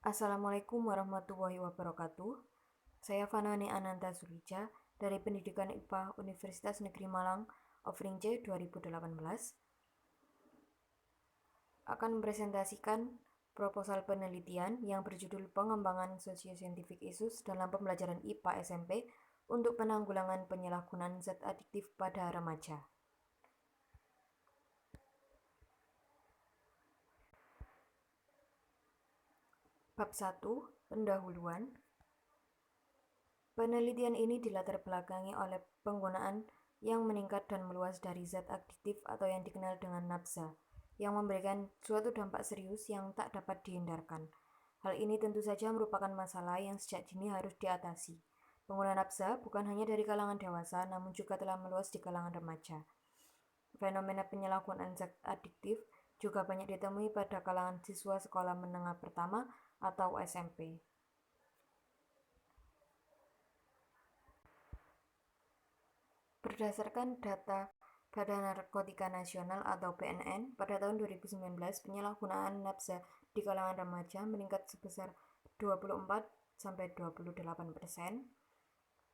Assalamualaikum warahmatullahi wabarakatuh. Saya Fanani Ananta Sulija dari Pendidikan IPA Universitas Negeri Malang, Ofring C 2018, akan mempresentasikan proposal penelitian yang berjudul Pengembangan Sosio-Scientific Issues dalam Pembelajaran IPA SMP untuk penanggulangan penyalahgunaan zat adiktif pada remaja. Bab 1. Pendahuluan. Penelitian ini dilatar belakangi oleh penggunaan yang meningkat dan meluas dari zat adiktif atau yang dikenal dengan nafza, yang memberikan suatu dampak serius yang tak dapat dihindarkan. Hal ini tentu saja merupakan masalah yang sejak dini harus diatasi. Penggunaan nafza bukan hanya dari kalangan dewasa, namun juga telah meluas di kalangan remaja. Fenomena penyalahgunaan zat adiktif juga banyak ditemui pada kalangan siswa sekolah menengah pertama atau SMP. Berdasarkan data Badan Narkotika Nasional atau BNN, pada tahun 2019 penyalahgunaan nafza di kalangan remaja meningkat sebesar 24-28%.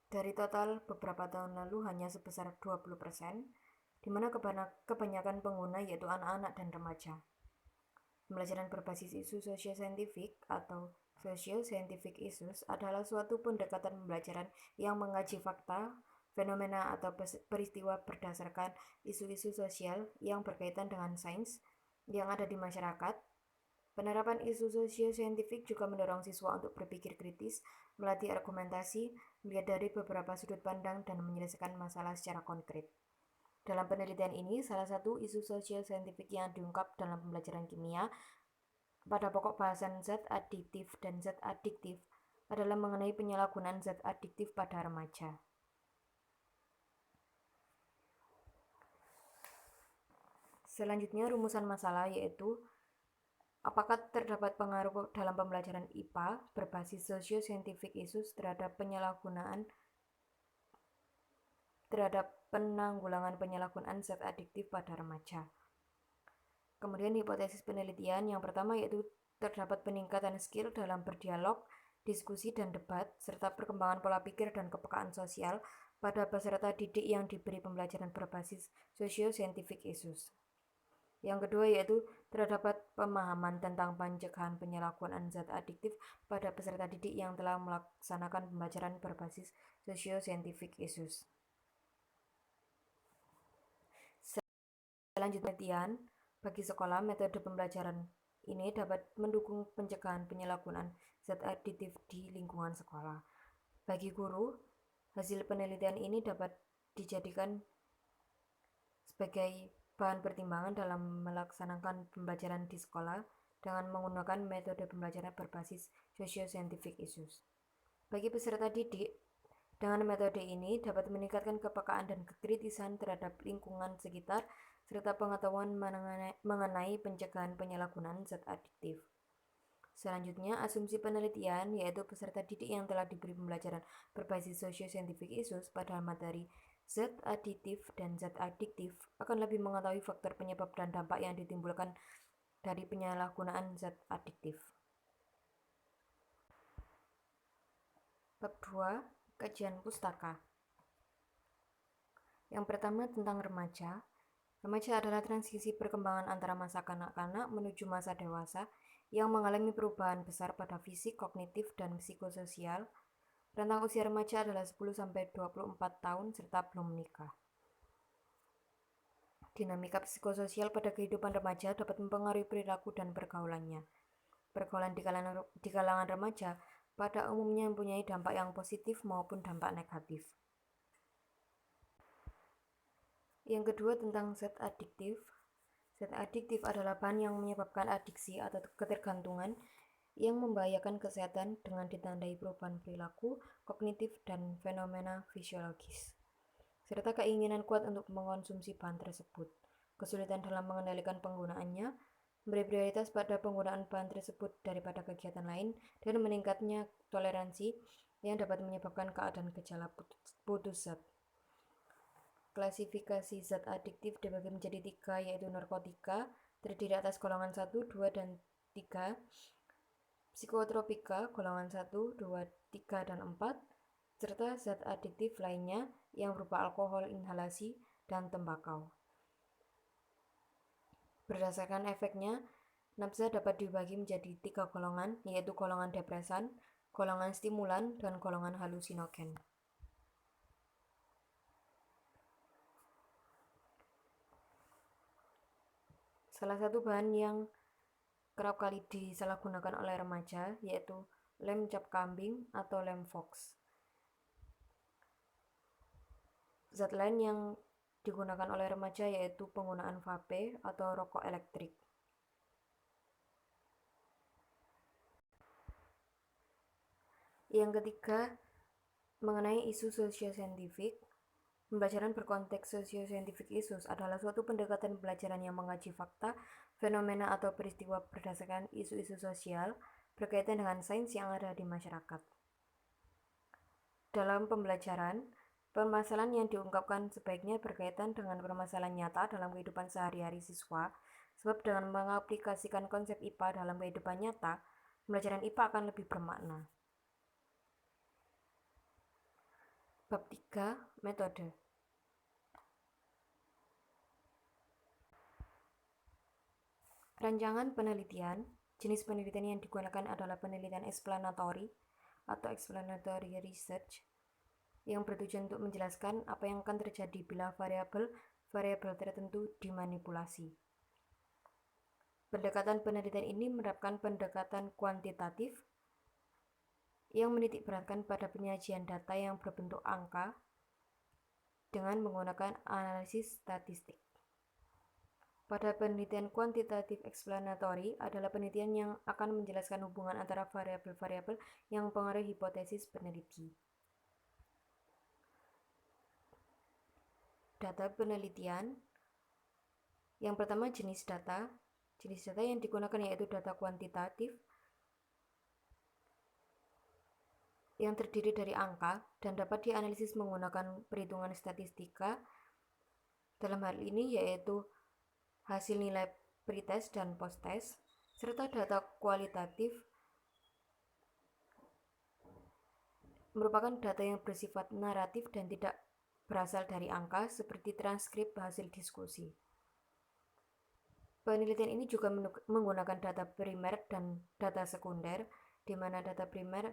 Dari total beberapa tahun lalu hanya sebesar 20%, di mana kebanyakan pengguna yaitu anak-anak dan remaja. Pembelajaran berbasis isu sosio-saintifik atau socio-scientific issues adalah suatu pendekatan pembelajaran yang mengkaji fakta, fenomena atau peristiwa berdasarkan isu-isu sosial yang berkaitan dengan sains yang ada di masyarakat. Penerapan isu sosio-saintifik juga mendorong siswa untuk berpikir kritis, melatih argumentasi, melihat dari beberapa sudut pandang, dan menyelesaikan masalah secara konkret. Dalam penelitian ini, salah satu isu sosio-saintifik yang diungkap dalam pembelajaran kimia pada pokok bahasan zat adiktif dan zat adiktif adalah mengenai penyalahgunaan zat adiktif pada remaja. Selanjutnya, rumusan masalah yaitu apakah terdapat pengaruh dalam pembelajaran IPA berbasis socio-scientific issues terhadap penanggulangan penyalahgunaan zat adiktif pada remaja. Kemudian hipotesis penelitian yang pertama yaitu terdapat peningkatan skill dalam berdialog, diskusi dan debat, serta perkembangan pola pikir dan kepekaan sosial pada peserta didik yang diberi pembelajaran berbasis socio-scientific issues. Yang kedua yaitu terdapat pemahaman tentang pencegahan penyalahgunaan zat adiktif pada peserta didik yang telah melaksanakan pembelajaran berbasis socio-scientific issues. Selanjutnya, penelitian bagi sekolah, metode pembelajaran ini dapat mendukung pencegahan penyalahgunaan zat adiktif di lingkungan sekolah. Bagi guru, hasil penelitian ini dapat dijadikan sebagai bahan pertimbangan dalam melaksanakan pembelajaran di sekolah dengan menggunakan metode pembelajaran berbasis socio-scientific issues. Bagi peserta didik, dengan metode ini dapat meningkatkan kepekaan dan kekritisan terhadap lingkungan sekitar serta pengetahuan mengenai pencegahan penyalahgunaan zat adiktif. Selanjutnya, asumsi penelitian yaitu peserta didik yang telah diberi pembelajaran berbasis socio-scientific issues pada materi zat aditif dan zat adiktif akan lebih mengetahui faktor penyebab dan dampak yang ditimbulkan dari penyalahgunaan zat adiktif. Bab 2. Kajian pustaka. Yang pertama tentang remaja. Remaja adalah transisi perkembangan antara masa kanak-kanak menuju masa dewasa yang mengalami perubahan besar pada fisik, kognitif, dan psikososial. Rentang usia remaja adalah 10-24 tahun serta belum menikah. Dinamika psikososial pada kehidupan remaja dapat mempengaruhi perilaku dan pergaulannya. Pergaulan di kalangan remaja pada umumnya mempunyai dampak yang positif maupun dampak negatif. Yang kedua tentang zat adiktif. Zat adiktif adalah bahan yang menyebabkan adiksi atau ketergantungan yang membahayakan kesehatan dengan ditandai perubahan perilaku, kognitif, dan fenomena fisiologis, serta keinginan kuat untuk mengonsumsi bahan tersebut. Kesulitan dalam mengendalikan penggunaannya, memberi prioritas pada penggunaan bahan tersebut daripada kegiatan lain, dan meningkatnya toleransi yang dapat menyebabkan keadaan gejala putus zat. Klasifikasi zat adiktif dibagi menjadi 3, yaitu narkotika, terdiri atas golongan 1, 2, dan 3, psikotropika golongan 1, 2, 3, dan 4, serta zat adiktif lainnya yang berupa alkohol inhalasi dan tembakau. Berdasarkan efeknya, nafsa dapat dibagi menjadi 3 golongan, yaitu golongan depresan, golongan stimulan, dan golongan halusinogen. Salah satu bahan yang kerap kali disalahgunakan oleh remaja yaitu lem cap kambing atau lem fox. Zat lain yang digunakan oleh remaja yaitu penggunaan vape atau rokok elektrik. Yang ketiga, mengenai isu sosiosaintifik. Pembelajaran berkonteks sosiosaintifik issues adalah suatu pendekatan pembelajaran yang mengkaji fakta, fenomena atau peristiwa berdasarkan isu-isu sosial berkaitan dengan sains yang ada di masyarakat. Dalam pembelajaran, permasalahan yang diungkapkan sebaiknya berkaitan dengan permasalahan nyata dalam kehidupan sehari-hari siswa, sebab dengan mengaplikasikan konsep IPA dalam kehidupan nyata, pembelajaran IPA akan lebih bermakna. Bab 3, metode. Rancangan penelitian. Jenis penelitian yang digunakan adalah penelitian explanatory atau explanatory research yang bertujuan untuk menjelaskan apa yang akan terjadi bila variabel tertentu dimanipulasi. Pendekatan penelitian ini menerapkan pendekatan kuantitatif yang menitikberatkan pada penyajian data yang berbentuk angka dengan menggunakan analisis statistik. Pada penelitian kuantitatif explanatory adalah penelitian yang akan menjelaskan hubungan antara variabel-variabel yang mempengaruhi hipotesis peneliti. Data penelitian. Yang pertama, jenis data. Jenis data yang digunakan yaitu data kuantitatif yang terdiri dari angka dan dapat dianalisis menggunakan perhitungan statistika. Dalam hal ini yaitu hasil nilai pretest dan posttest, serta data kualitatif merupakan data yang bersifat naratif dan tidak berasal dari angka seperti transkrip hasil diskusi. Penelitian ini juga menggunakan data primer dan data sekunder, di mana data primer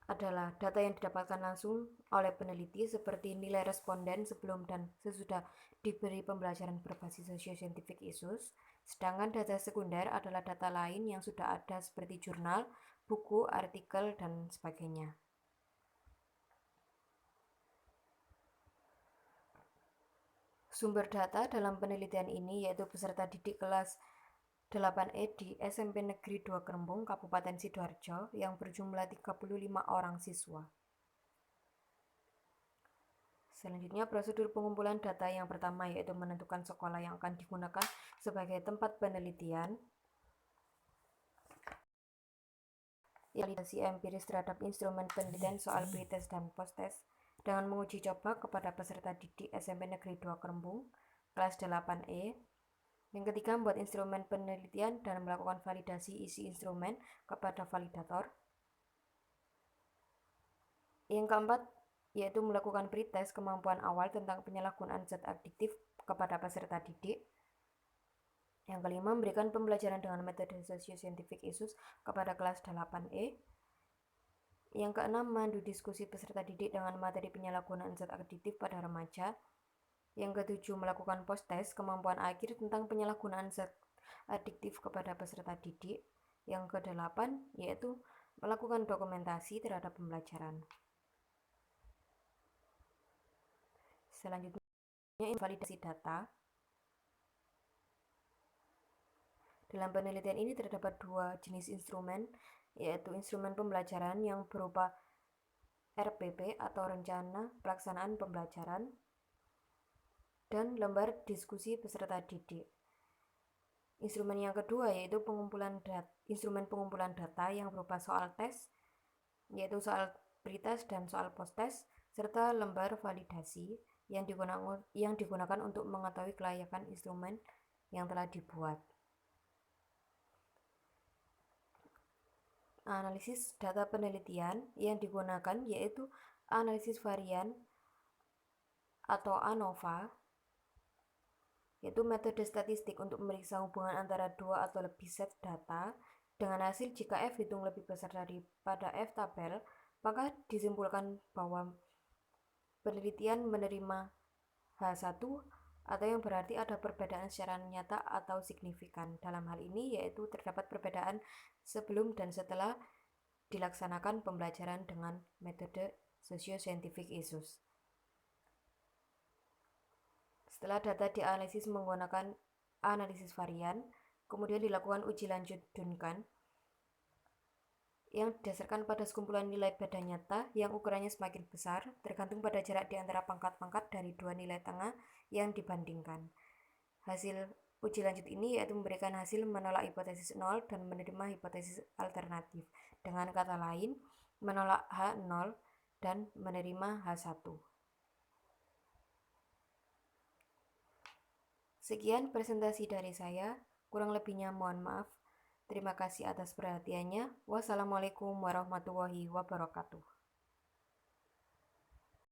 adalah data yang didapatkan langsung oleh peneliti seperti nilai responden sebelum dan sesudah diberi pembelajaran berbasis sosiosaintifik issues, sedangkan data sekunder adalah data lain yang sudah ada seperti jurnal, buku, artikel, dan sebagainya. Sumber data dalam penelitian ini yaitu peserta didik kelas 8E di SMP Negeri 2 Kerembung, Kabupaten Sidoarjo yang berjumlah 35 orang siswa. Selanjutnya, prosedur pengumpulan data yang pertama yaitu menentukan sekolah yang akan digunakan sebagai tempat penelitian. Validasi empiris terhadap instrumen penelitian soal pretest dan posttest dengan menguji coba kepada peserta didik SMP Negeri 2 Kerembung, kelas 8E. Yang ketiga, membuat instrumen penelitian dan melakukan validasi isi instrumen kepada validator. Yang keempat, yaitu melakukan pretest kemampuan awal tentang penyalahgunaan zat adiktif kepada peserta didik. Yang kelima, memberikan pembelajaran dengan metode sosiosaintifik issues kepada kelas 8E. Yang keenam, memandu diskusi peserta didik dengan materi penyalahgunaan zat adiktif pada remaja. Yang ketujuh, melakukan post-test kemampuan akhir tentang penyalahgunaan zat adiktif kepada peserta didik. Yang kedelapan, yaitu melakukan dokumentasi terhadap pembelajaran. Selanjutnya, validasi data. Dalam penelitian ini terdapat dua jenis instrumen, yaitu instrumen pembelajaran yang berupa RPP atau Rencana Pelaksanaan Pembelajaran, dan lembar diskusi peserta didik. Instrumen yang kedua yaitu instrumen pengumpulan data yang berupa soal tes, yaitu soal pretest dan soal posttest, serta lembar validasi yang digunakan untuk mengetahui kelayakan instrumen yang telah dibuat. analisis data penelitian yang digunakan yaitu analisis varian atau ANOVA, yaitu metode statistik untuk memeriksa hubungan antara dua atau lebih set data dengan hasil jika F hitung lebih besar daripada F tabel, maka disimpulkan bahwa penelitian menerima H1 atau yang berarti ada perbedaan secara nyata atau signifikan. Dalam hal ini yaitu terdapat perbedaan sebelum dan setelah dilaksanakan pembelajaran dengan metode socio-scientific issues. Setelah data dianalisis menggunakan analisis varian, kemudian dilakukan uji lanjut Duncan yang didasarkan pada sekumpulan nilai beda nyata yang ukurannya semakin besar tergantung pada jarak di antara pangkat-pangkat dari dua nilai tengah yang dibandingkan. Hasil uji lanjut ini yaitu memberikan hasil menolak hipotesis 0 dan menerima hipotesis alternatif. Dengan kata lain, menolak H0 dan menerima H1. Sekian presentasi dari saya, kurang lebihnya mohon maaf. Terima kasih atas perhatiannya. Wassalamualaikum warahmatullahi wabarakatuh.